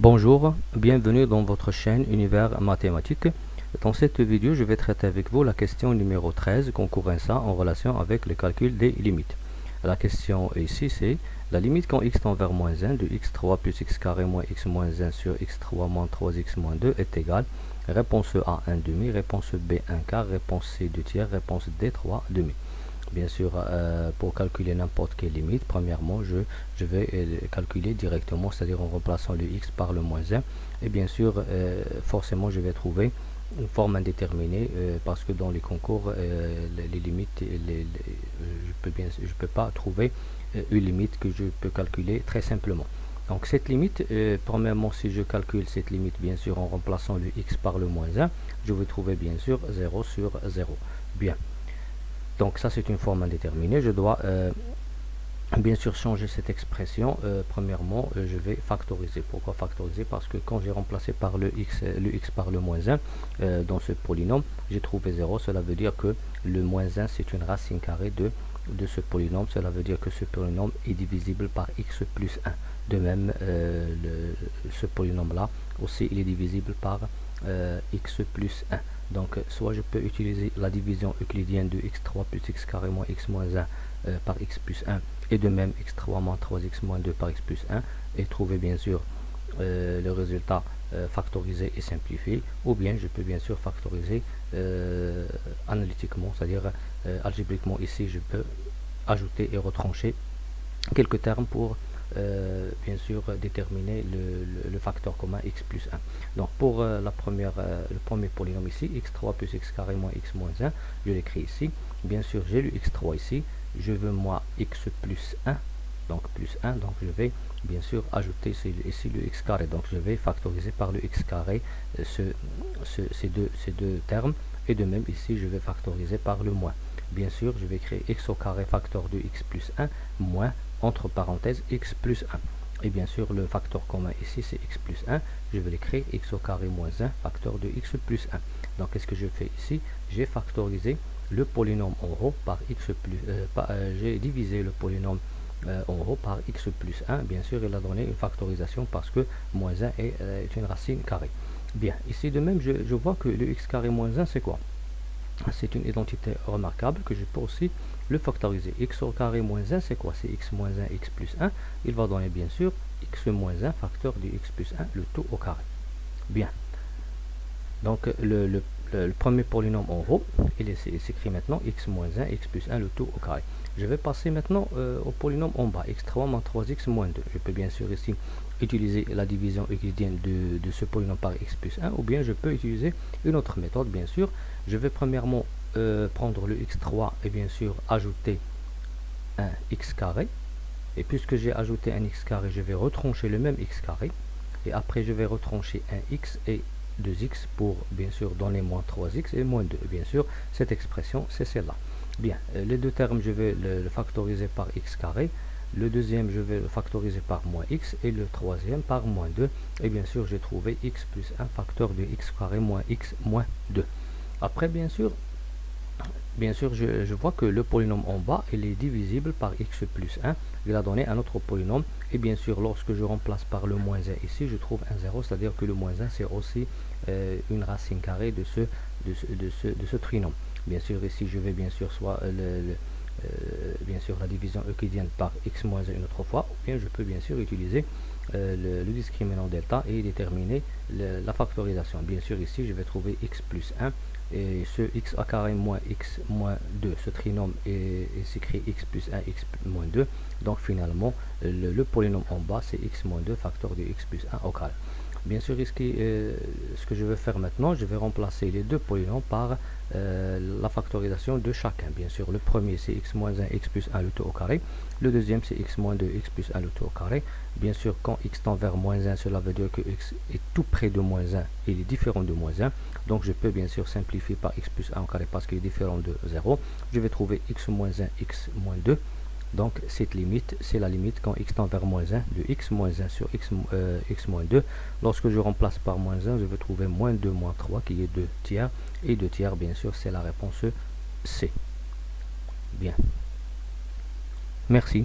Bonjour, bienvenue dans votre chaîne Univers Mathématiques. Dans cette vidéo, je vais traiter avec vous la question numéro 13, concours 1 en relation avec le calcul des limites. La question ici, c'est la limite quand x tend vers moins 1 de x3 plus x carré moins x moins 1 sur x3 moins 3x moins 2 est égale. Réponse A 1 demi, réponse B 1 quart, réponse C 2 tiers, réponse D 3 demi. Bien sûr, pour calculer n'importe quelle limite, premièrement, je vais calculer directement, c'est-à-dire en remplaçant le x par le moins 1. Et bien sûr, forcément, je vais trouver une forme indéterminée parce que dans les concours, les limites, je peux pas trouver une limite que je peux calculer très simplement. Donc cette limite, premièrement, si je calcule cette limite, bien sûr, en remplaçant le x par le moins 1, je vais trouver bien sûr 0 sur 0. Bien. Donc ça c'est une forme indéterminée. Je dois bien sûr changer cette expression. Premièrement, je vais factoriser. Pourquoi factoriser? Parce que quand j'ai remplacé par le x par le moins 1 dans ce polynôme, j'ai trouvé 0. Cela veut dire que le moins 1 c'est une racine carrée de ce polynôme. Cela veut dire que ce polynôme est divisible par x plus 1. De même, ce polynôme là aussi il est divisible par x plus 1. Donc soit je peux utiliser la division euclidienne de x3 plus x carré moins x moins 1 par x plus 1 et de même x3 moins 3x moins 2 par x plus 1 et trouver bien sûr le résultat factorisé et simplifié, ou bien je peux bien sûr factoriser analytiquement, c'est-à-dire algébriquement. Ici je peux ajouter et retrancher quelques termes pour bien sûr déterminer le facteur commun x plus 1. Donc pour le premier polynôme ici, x3 plus x carré moins x moins 1, je l'écris ici. Bien sûr j'ai le x3 ici, je veux moi x plus 1, donc plus 1, donc je vais bien sûr ajouter ici le x carré, donc je vais factoriser par le x carré ces deux termes, et de même ici je vais factoriser par le moins. Bien sûr je vais créer x au carré facteur de x plus 1 moins entre parenthèses x plus 1. Et bien sûr le facteur commun ici c'est x plus 1, je vais l'écrire x au carré moins 1 facteur de x plus 1. Donc qu'est-ce que je fais ici? J'ai factorisé le polynôme en haut par x plus j'ai divisé le polynôme en haut par x plus 1. Bien sûr il a donné une factorisation parce que moins 1 est une racine carrée. Bien, ici de même je vois que le x carré moins 1 c'est quoi? C'est une identité remarquable que je peux aussi le factoriser. X au carré moins 1 c'est quoi? C'est x moins 1 x plus 1. Il va donner bien sûr x moins 1 facteur de x plus 1 le tout au carré. Bien. Donc le premier polynôme en haut, il s'écrit maintenant x moins 1 x plus 1 le tout au carré. Je vais passer maintenant au polynôme en bas, x3 moins 3x moins 2. Je peux bien sûr ici utiliser la division euclidienne de ce polynôme par x plus 1, ou bien je peux utiliser une autre méthode. Bien sûr je vais premièrement prendre le x3 et bien sûr ajouter un x carré, et puisque j'ai ajouté un x carré, je vais retrancher le même x carré, et après je vais retrancher un x et 2x pour bien sûr donner moins 3x et moins 2. Bien sûr cette expression c'est celle-là. Bien, les deux termes je vais le factoriser par x carré, le deuxième je vais le factoriser par moins x et le troisième par moins 2, et bien sûr j'ai trouvé x plus 1 facteur de x carré moins x moins 2. Après bien sûr je vois que le polynôme en bas il est divisible par x plus 1, il a donné un autre polynôme, et bien sûr lorsque je remplace par le moins 1 ici je trouve un 0, c'est à dire que le moins 1 c'est aussi une racine carrée de ce trinôme. Bien sûr ici je vais bien sûr soit bien sûr la division euclidienne par x moins 1 une autre fois, ou bien je peux bien sûr utiliser le discriminant delta et déterminer la factorisation. Bien sûr ici je vais trouver x plus 1 et ce x à carré moins x moins 2, ce trinôme s'écrit x plus 1 x moins 2, donc finalement le polynôme en bas c'est x moins 2 facteur de x plus 1 au carré. Bien sûr ce que je vais faire maintenant, je vais remplacer les deux polynômes par la factorisation de chacun. Bien sûr le premier c'est x moins 1 x plus 1 le tout au carré, le deuxième c'est x moins 2 x plus 1 le tout au carré. Bien sûr quand x tend vers moins 1, cela veut dire que x est tout près de moins 1 et il est différent de moins 1, donc je peux bien sûr simplifier par x plus 1 au carré parce qu'il est différent de 0. Je vais trouver x moins 1 x moins 2. Donc cette limite, c'est la limite quand x tend vers moins 1 de x moins 1 sur x moins 2. Lorsque je remplace par moins 1, je vais trouver moins 2 moins 3 qui est 2 tiers. Et 2 tiers, bien sûr, c'est la réponse C. Bien. Merci.